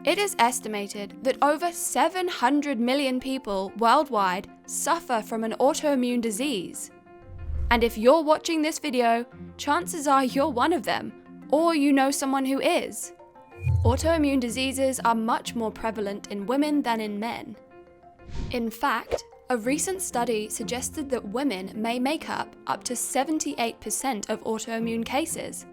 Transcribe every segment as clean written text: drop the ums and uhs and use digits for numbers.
It is estimated that over 700 million people worldwide suffer from an autoimmune disease. And if you're watching this video, chances are you're one of them, or you know someone who is. Autoimmune diseases are much more prevalent in women than in men. In fact, a recent study suggested that women may make up to 78% of autoimmune cases.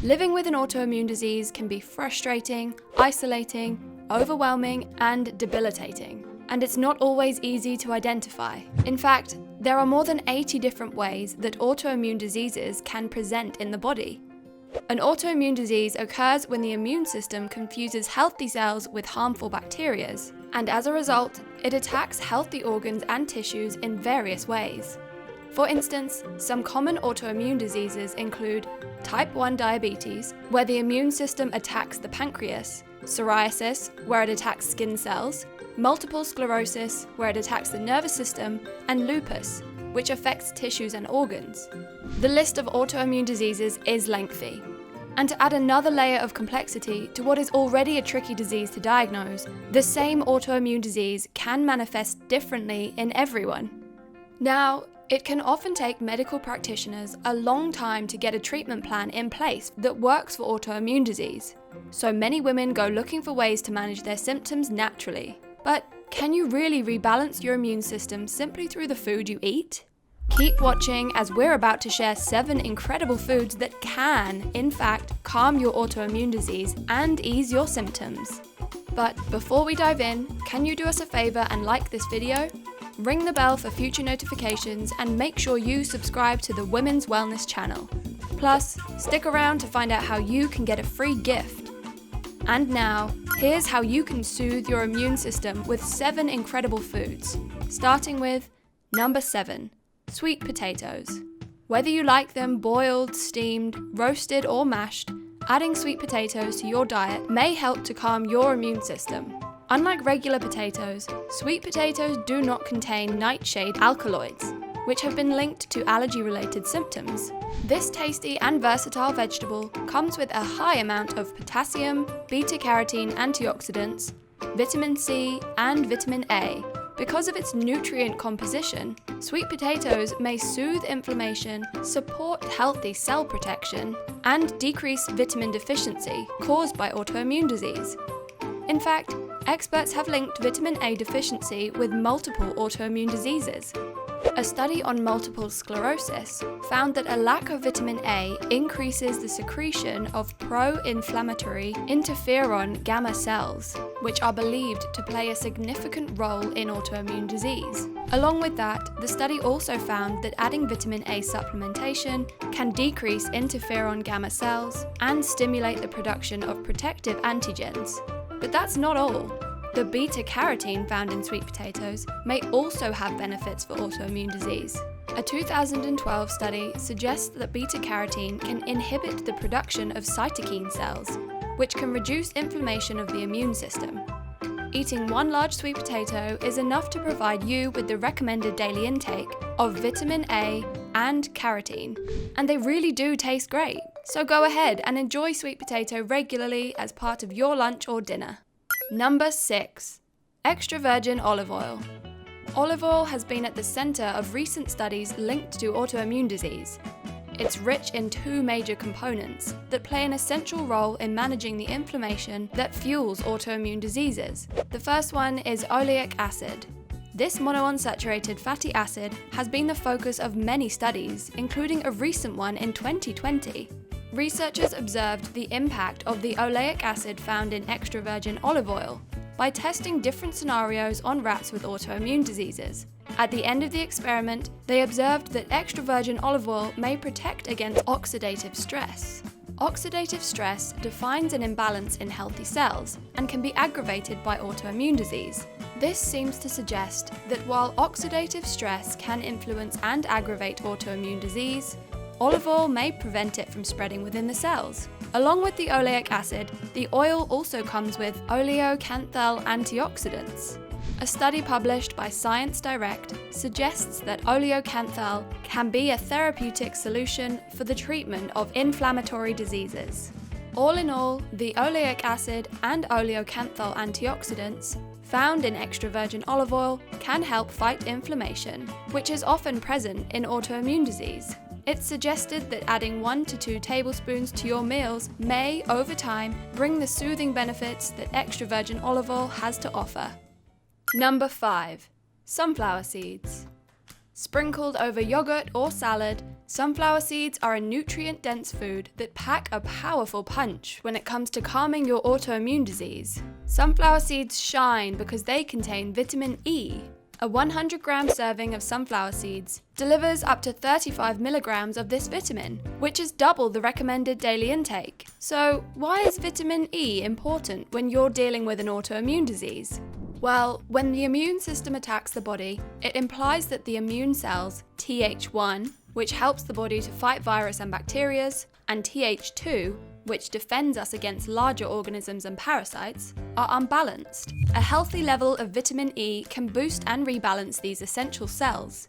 Living with an autoimmune disease can be frustrating, isolating, overwhelming, and debilitating. And it's not always easy to identify. In fact, there are more than 80 different ways that autoimmune diseases can present in the body. An autoimmune disease occurs when the immune system confuses healthy cells with harmful bacteria, and as a result, it attacks healthy organs and tissues in various ways. For instance, some common autoimmune diseases include type 1 diabetes, where the immune system attacks the pancreas, psoriasis, where it attacks skin cells, multiple sclerosis, where it attacks the nervous system, and lupus, which affects tissues and organs. The list of autoimmune diseases is lengthy. And to add another layer of complexity to what is already a tricky disease to diagnose, the same autoimmune disease can manifest differently in everyone. Now, it can often take medical practitioners a long time to get a treatment plan in place that works for autoimmune disease. So many women go looking for ways to manage their symptoms naturally. But can you really rebalance your immune system simply through the food you eat? Keep watching as we're about to share 7 incredible foods that can, in fact, calm your autoimmune disease and ease your symptoms. But before we dive in, can you do us a favor and like this video? Ring the bell for future notifications and make sure you subscribe to the Women's Wellness channel. Plus, stick around to find out how you can get a free gift. And now, here's how you can soothe your immune system with 7 incredible foods, starting with number 7. Sweet potatoes. Whether you like them boiled, steamed, roasted, or mashed, adding sweet potatoes to your diet may help to calm your immune system. Unlike regular potatoes, sweet potatoes do not contain nightshade alkaloids, which have been linked to allergy-related symptoms. This tasty and versatile vegetable comes with a high amount of potassium, beta-carotene antioxidants, vitamin C, and vitamin A. Because of its nutrient composition, sweet potatoes may soothe inflammation, support healthy cell protection, and decrease vitamin deficiency caused by autoimmune disease. In fact, experts have linked vitamin A deficiency with multiple autoimmune diseases. A study on multiple sclerosis found that a lack of vitamin A increases the secretion of pro-inflammatory interferon gamma cells, which are believed to play a significant role in autoimmune disease. Along with that, the study also found that adding vitamin A supplementation can decrease interferon gamma cells and stimulate the production of protective antigens. But that's not all. The beta-carotene found in sweet potatoes may also have benefits for autoimmune disease. A 2012 study suggests that beta-carotene can inhibit the production of cytokine cells, which can reduce inflammation of the immune system. Eating 1 large sweet potato is enough to provide you with the recommended daily intake of vitamin A and carotene, and they really do taste great. So go ahead and enjoy sweet potato regularly as part of your lunch or dinner. Number 6. Extra virgin olive oil. Olive oil has been at the center of recent studies linked to autoimmune disease. It's rich in 2 major components that play an essential role in managing the inflammation that fuels autoimmune diseases. The first one is oleic acid. This monounsaturated fatty acid has been the focus of many studies, including a recent one in 2020. Researchers observed the impact of the oleic acid found in extra virgin olive oil by testing different scenarios on rats with autoimmune diseases. At the end of the experiment, they observed that extra virgin olive oil may protect against oxidative stress. Oxidative stress defines an imbalance in healthy cells and can be aggravated by autoimmune disease. This seems to suggest that while oxidative stress can influence and aggravate autoimmune disease, olive oil may prevent it from spreading within the cells. Along with the oleic acid, the oil also comes with oleocanthal antioxidants. A study published by Science Direct suggests that oleocanthal can be a therapeutic solution for the treatment of inflammatory diseases. All in all, the oleic acid and oleocanthal antioxidants found in extra virgin olive oil can help fight inflammation, which is often present in autoimmune disease. It's suggested that adding 1 to 2 tablespoons to your meals may, over time, bring the soothing benefits that extra virgin olive oil has to offer. Number 5. Sunflower seeds. Sprinkled over yogurt or salad, sunflower seeds are a nutrient-dense food that pack a powerful punch when it comes to calming your autoimmune disease. Sunflower seeds shine because they contain vitamin E. A 100-gram serving of sunflower seeds delivers up to 35 milligrams of this vitamin, which is double the recommended daily intake. So, why is vitamin E important when you're dealing with an autoimmune disease? Well, when the immune system attacks the body, it implies that the immune cells, Th1, which helps the body to fight virus and bacteria, and Th2, which defends us against larger organisms and parasites, are unbalanced. A healthy level of vitamin E can boost and rebalance these essential cells.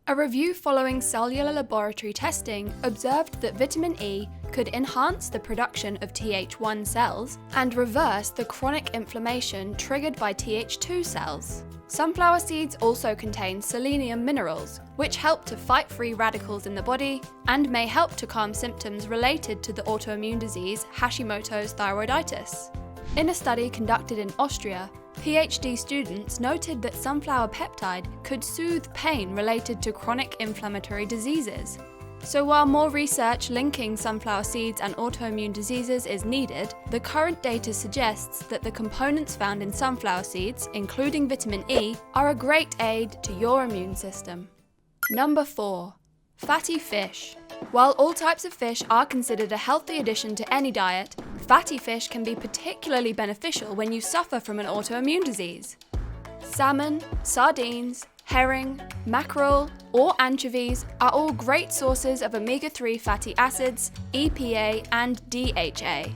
A review following cellular laboratory testing observed that vitamin E could enhance the production of Th1 cells and reverse the chronic inflammation triggered by Th2 cells. Sunflower seeds also contain selenium minerals, which help to fight free radicals in the body and may help to calm symptoms related to the autoimmune disease Hashimoto's thyroiditis. In a study conducted in Austria, PhD students noted that sunflower peptide could soothe pain related to chronic inflammatory diseases. So while more research linking sunflower seeds and autoimmune diseases is needed, the current data suggests that the components found in sunflower seeds, including vitamin E, are a great aid to your immune system. Number 4. Fatty fish. While all types of fish are considered a healthy addition to any diet, fatty fish can be particularly beneficial when you suffer from an autoimmune disease. Salmon, sardines, herring, mackerel, or anchovies are all great sources of omega-3 fatty acids, EPA and DHA.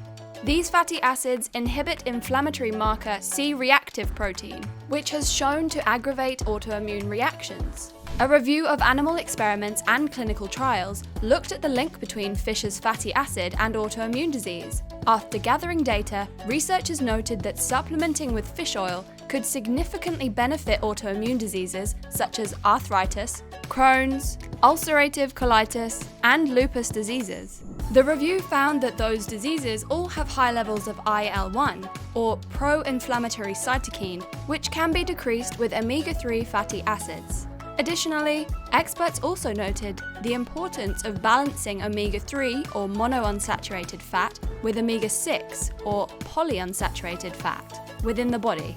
These fatty acids inhibit inflammatory marker C-reactive protein, which has shown to aggravate autoimmune reactions. A review of animal experiments and clinical trials looked at the link between fish's fatty acid and autoimmune disease. After gathering data, researchers noted that supplementing with fish oil could significantly benefit autoimmune diseases such as arthritis, Crohn's, ulcerative colitis, and lupus diseases. The review found that those diseases all have high levels of IL-1, or pro-inflammatory cytokine, which can be decreased with omega-3 fatty acids. Additionally, experts also noted the importance of balancing omega-3 or monounsaturated fat with omega-6 or polyunsaturated fat within the body.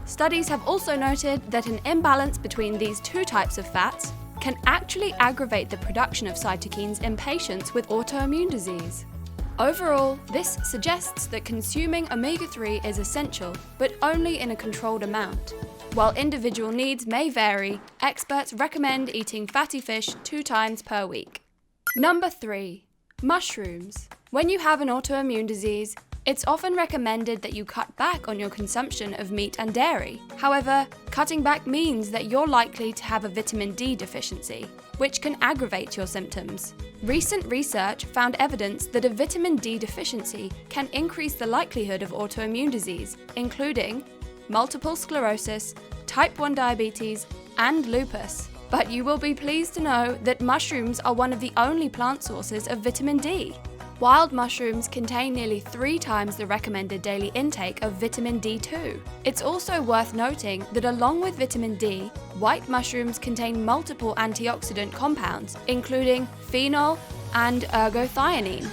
Studies have also noted that an imbalance between these two types of fats can actually aggravate the production of cytokines in patients with autoimmune disease. Overall, this suggests that consuming omega-3 is essential, but only in a controlled amount. While individual needs may vary, experts recommend eating fatty fish 2 times per week. Number 3. Mushrooms. When you have an autoimmune disease, it's often recommended that you cut back on your consumption of meat and dairy. However, cutting back means that you're likely to have a vitamin D deficiency, which can aggravate your symptoms. Recent research found evidence that a vitamin D deficiency can increase the likelihood of autoimmune disease, including multiple sclerosis, type 1 diabetes, and lupus. But you will be pleased to know that mushrooms are one of the only plant sources of vitamin D. Wild mushrooms contain nearly 3 times the recommended daily intake of vitamin D2. It's also worth noting that along with vitamin D, white mushrooms contain multiple antioxidant compounds, including phenol and ergothioneine.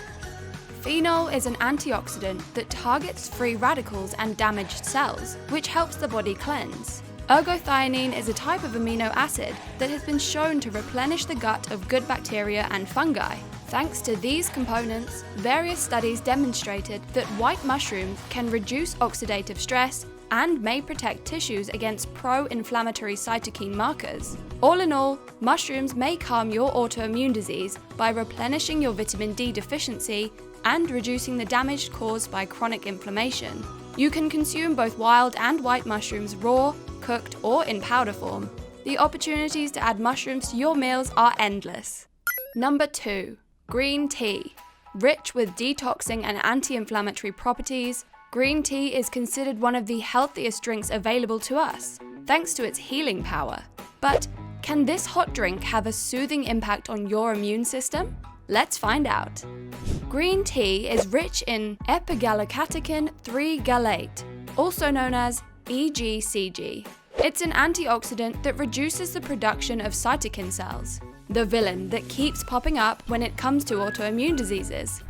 Phenol is an antioxidant that targets free radicals and damaged cells, which helps the body cleanse. Ergothioneine is a type of amino acid that has been shown to replenish the gut of good bacteria and fungi. Thanks to these components, various studies demonstrated that white mushrooms can reduce oxidative stress and may protect tissues against pro-inflammatory cytokine markers. All in all, mushrooms may calm your autoimmune disease by replenishing your vitamin D deficiency and reducing the damage caused by chronic inflammation. You can consume both wild and white mushrooms raw, cooked, or in powder form. The opportunities to add mushrooms to your meals are endless. Number 2. Green tea. Rich with detoxing and anti-inflammatory properties, green tea is considered one of the healthiest drinks available to us, thanks to its healing power. But can this hot drink have a soothing impact on your immune system? Let's find out. Green tea is rich in epigallocatechin 3-gallate, also known as EGCG. It's an antioxidant that reduces the production of cytokine cells, the villain that keeps popping up when it comes to autoimmune diseases.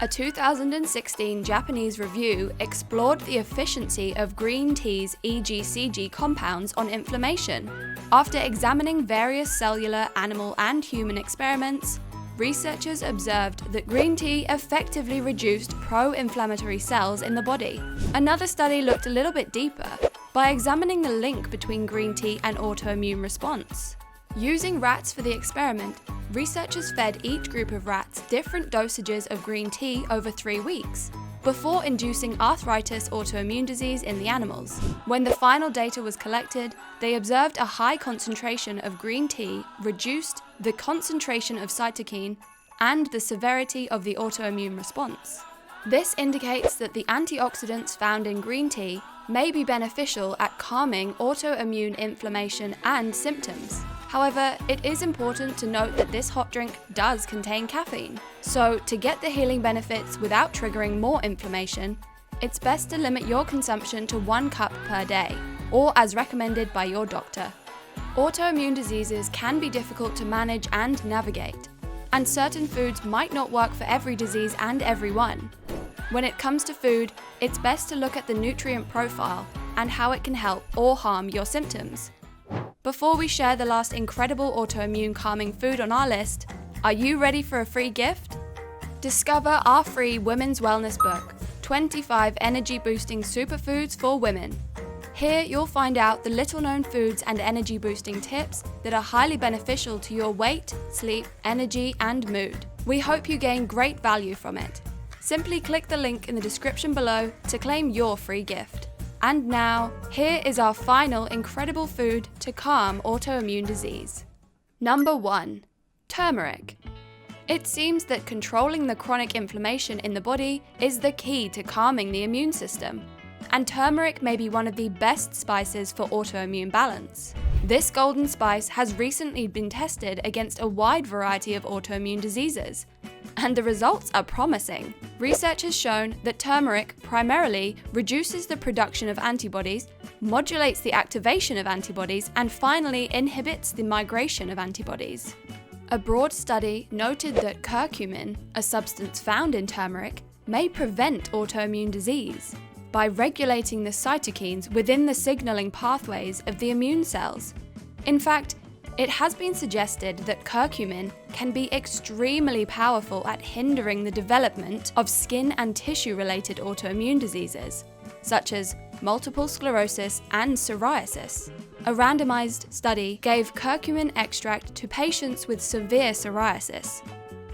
A 2016 Japanese review explored the efficiency of green tea's EGCG compounds on inflammation. After examining various cellular, animal, and human experiments, researchers observed that green tea effectively reduced pro-inflammatory cells in the body. Another study looked a little bit deeper by examining the link between green tea and autoimmune response. Using rats for the experiment, researchers fed each group of rats different dosages of green tea over 3 weeks, before inducing arthritis autoimmune disease in the animals. When the final data was collected, they observed a high concentration of green tea reduced the concentration of cytokine and the severity of the autoimmune response. This indicates that the antioxidants found in green tea may be beneficial at calming autoimmune inflammation and symptoms. However, it is important to note that this hot drink does contain caffeine. So, to get the healing benefits without triggering more inflammation, it's best to limit your consumption to 1 cup per day, or as recommended by your doctor. Autoimmune diseases can be difficult to manage and navigate, and certain foods might not work for every disease and everyone. When it comes to food, it's best to look at the nutrient profile and how it can help or harm your symptoms. Before we share the last incredible autoimmune calming food on our list, are you ready for a free gift? Discover our free Women's Wellness book, 25 Energy Boosting Superfoods for Women. Here you'll find out the little-known foods and energy boosting tips that are highly beneficial to your weight, sleep, energy, and mood. We hope you gain great value from it. Simply click the link in the description below to claim your free gift. And now, here is our final incredible food to calm autoimmune disease. Number 1. Turmeric. It seems that controlling the chronic inflammation in the body is the key to calming the immune system, and turmeric may be one of the best spices for autoimmune balance. This golden spice has recently been tested against a wide variety of autoimmune diseases, and the results are promising. Research has shown that turmeric primarily reduces the production of antibodies, modulates the activation of antibodies, and finally inhibits the migration of antibodies. A broad study noted that curcumin, a substance found in turmeric, may prevent autoimmune disease by regulating the cytokines within the signaling pathways of the immune cells. In fact, it has been suggested that curcumin can be extremely powerful at hindering the development of skin and tissue-related autoimmune diseases, such as multiple sclerosis and psoriasis. A randomized study gave curcumin extract to patients with severe psoriasis.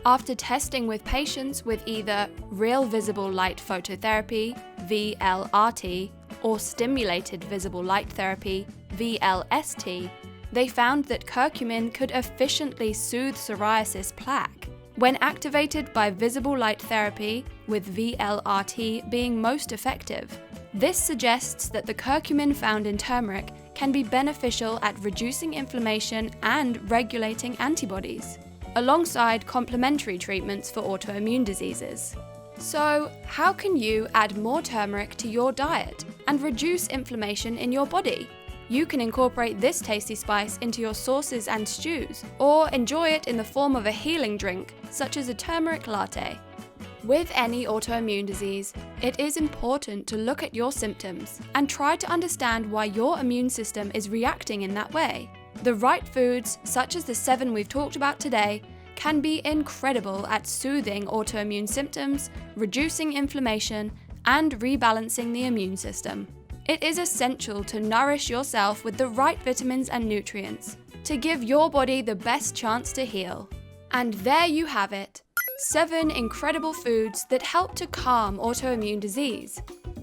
After testing with patients with either real visible light phototherapy, VLRT, or stimulated visible light therapy, VLST, they found that curcumin could efficiently soothe psoriasis plaque. When activated by visible light therapy, with VLRT being most effective. This suggests that the curcumin found in turmeric can be beneficial at reducing inflammation and regulating antibodies, alongside complementary treatments for autoimmune diseases. So, how can you add more turmeric to your diet and reduce inflammation in your body? You can incorporate this tasty spice into your sauces and stews, or enjoy it in the form of a healing drink, such as a turmeric latte. With any autoimmune disease, it is important to look at your symptoms and try to understand why your immune system is reacting in that way. The right foods, such as the 7 we've talked about today, can be incredible at soothing autoimmune symptoms, reducing inflammation, and rebalancing the immune system. It is essential to nourish yourself with the right vitamins and nutrients to give your body the best chance to heal. And there you have it, 7 incredible foods that help to calm autoimmune disease.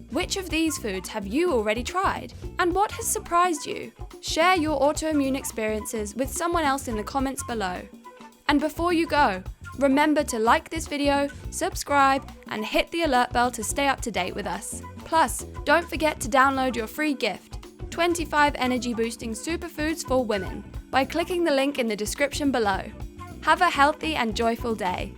Which of these foods have you already tried? And what has surprised you? Share your autoimmune experiences with someone else in the comments below. And before you go, Remember to like this video, subscribe, and hit the alert bell to stay up to date with us. Plus, don't forget to download your free gift, 25 energy boosting superfoods for women, by clicking the link in the description below. Have a healthy and joyful day.